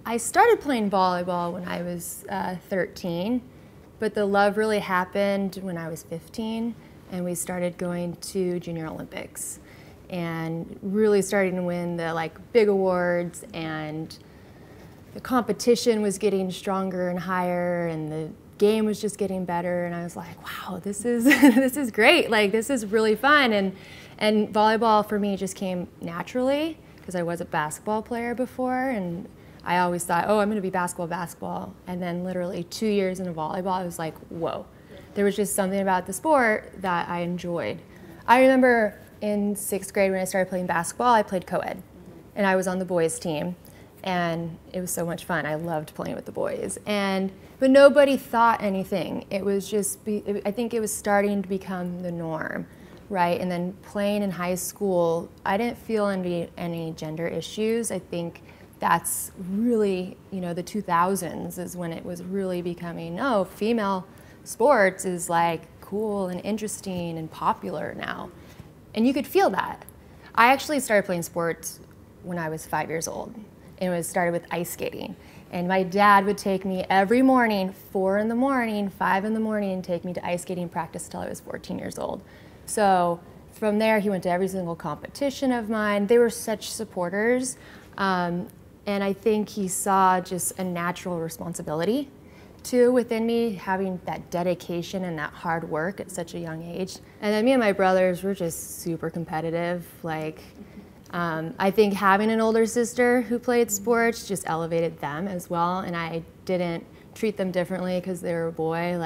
I started playing volleyball when I was 13, but the love really happened when I was 15, and we started going to Junior Olympics and really starting to win the big awards, and the competition was getting stronger and higher, and the game was just getting better, and I was like, wow, this is this is great. Like, this is really fun. And volleyball for me just came naturally because I was a basketball player before, and I always thought, oh, I'm going to be basketball. And then literally 2 years into volleyball, I was like, whoa. There was just something about the sport that I enjoyed. I remember in 6th grade when I started playing basketball, I played co-ed, and I was on the boys team, and it was so much fun. I loved playing with the boys, but nobody thought anything. It was just, I think it was starting to become the norm, right? And then playing in high school, I didn't feel any gender issues. I think that's really, the 2000s is when it was really becoming, oh, female sports is like cool and interesting and popular now. And you could feel that. I actually started playing sports when I was 5 years old. And it started with ice skating. And my dad would take me every morning, 4 in the morning, 5 in the morning, and take me to ice skating practice until I was 14 years old. So from there, he went to every single competition of mine. They were such supporters. And I think he saw just a natural responsibility too within me, having that dedication and that hard work at such a young age. And then me and my brothers were just super competitive. I think having an older sister who played sports just elevated them as well, and I didn't treat them differently because they were a boy.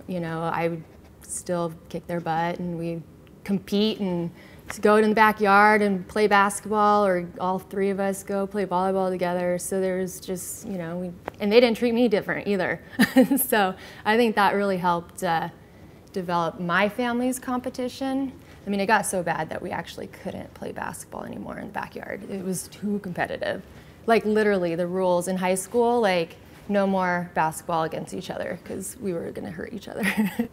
I would still kick their butt, and we'd compete and go in the backyard and play basketball, or all 3 of us go play volleyball together. So there's just, and they didn't treat me different either. So I think that really helped develop my family's competition. I mean, it got so bad that we actually couldn't play basketball anymore in the backyard. It was too competitive. Literally, the rules in high school, no more basketball against each other because we were gonna hurt each other.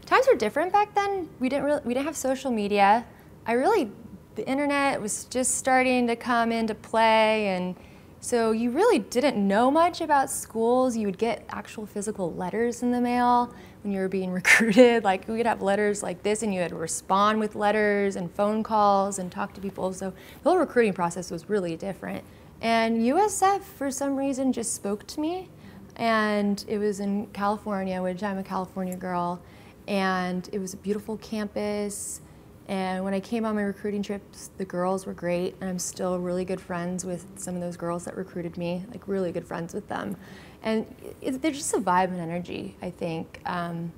Times were different back then. We didn't have social media. The internet was just starting to come into play, and so you really didn't know much about schools. You would get actual physical letters in the mail when you were being recruited. We would have letters like this, and you had to respond with letters and phone calls and talk to people. So the whole recruiting process was really different. And USF, for some reason, just spoke to me. And it was in California, which I'm a California girl. And it was a beautiful campus. And when I came on my recruiting trips, the girls were great, and I'm still really good friends with some of those girls that recruited me, really good friends with them. And there's just a vibe and energy, I think. And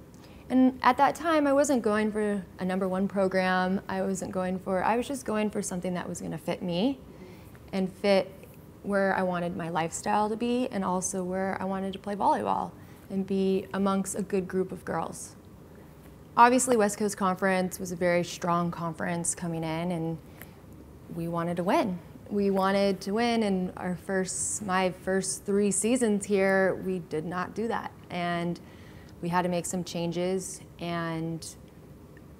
at that time, I wasn't going for a #1 program. I was just going for something that was gonna fit me and fit where I wanted my lifestyle to be, and also where I wanted to play volleyball and be amongst a good group of girls. Obviously, West Coast Conference was a very strong conference coming in, and we wanted to win. We wanted to win, and my first 3 seasons here, we did not do that. And we had to make some changes, and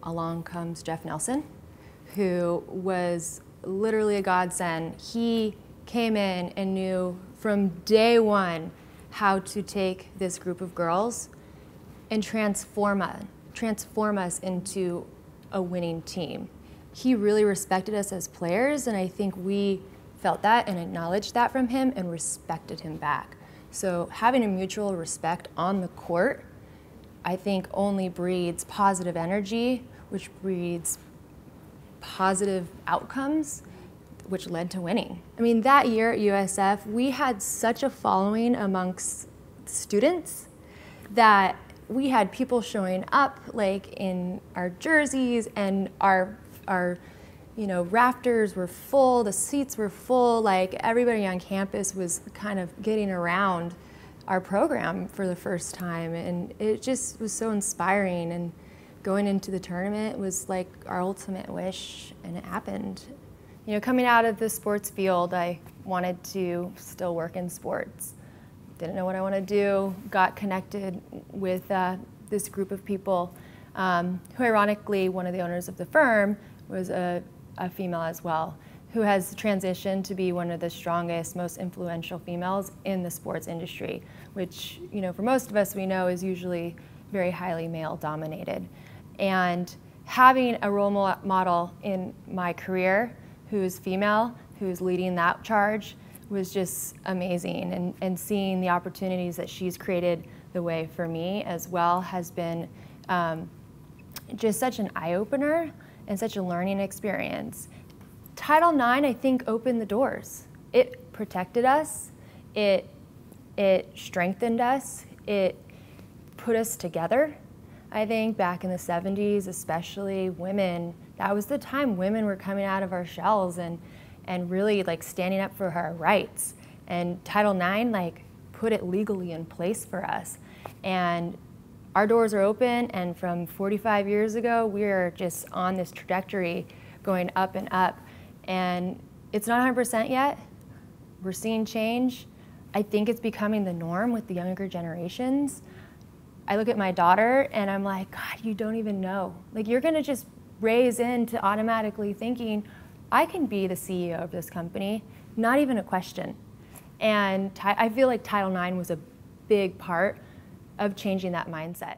along comes Jeff Nelson, who was literally a godsend. He came in and knew from day one how to take this group of girls and transform us into a winning team. He really respected us as players, and I think we felt that and acknowledged that from him and respected him back. So having a mutual respect on the court, I think only breeds positive energy, which breeds positive outcomes, which led to winning. I mean, that year at USF, we had such a following amongst students that we had people showing up in our jerseys, and our rafters were full, the seats were full. Everybody on campus was kind of getting around our program for the first time, and it just was so inspiring. And going into the tournament was our ultimate wish, and it happened. Coming out of the sports field, I wanted to still work in sports. Didn't know what I wanted to do, got connected with this group of people who, ironically, one of the owners of the firm was a female as well. who has transitioned to be one of the strongest, most influential females in the sports industry, which, you know, for most of us we know is usually very highly male dominated. And having a role model in my career who's female, who's leading that charge, was just amazing. And seeing the opportunities that she's created the way for me as well has been just such an eye-opener and such a learning experience. Title IX, I think, opened the doors. It protected us, it strengthened us, it put us together. I think back in the 70s, especially women, that was the time women were coming out of our shells and really like standing up for our rights. And Title IX like put it legally in place for us. And our doors are open, and from 45 years ago, we're just on this trajectory going up and up. And it's not 100% yet. We're seeing change. I think it's becoming the norm with the younger generations. I look at my daughter and I'm like, God, you don't even know. Like, you're gonna just raise into automatically thinking, I can be the CEO of this company, not even a question. And I feel like Title IX was a big part of changing that mindset.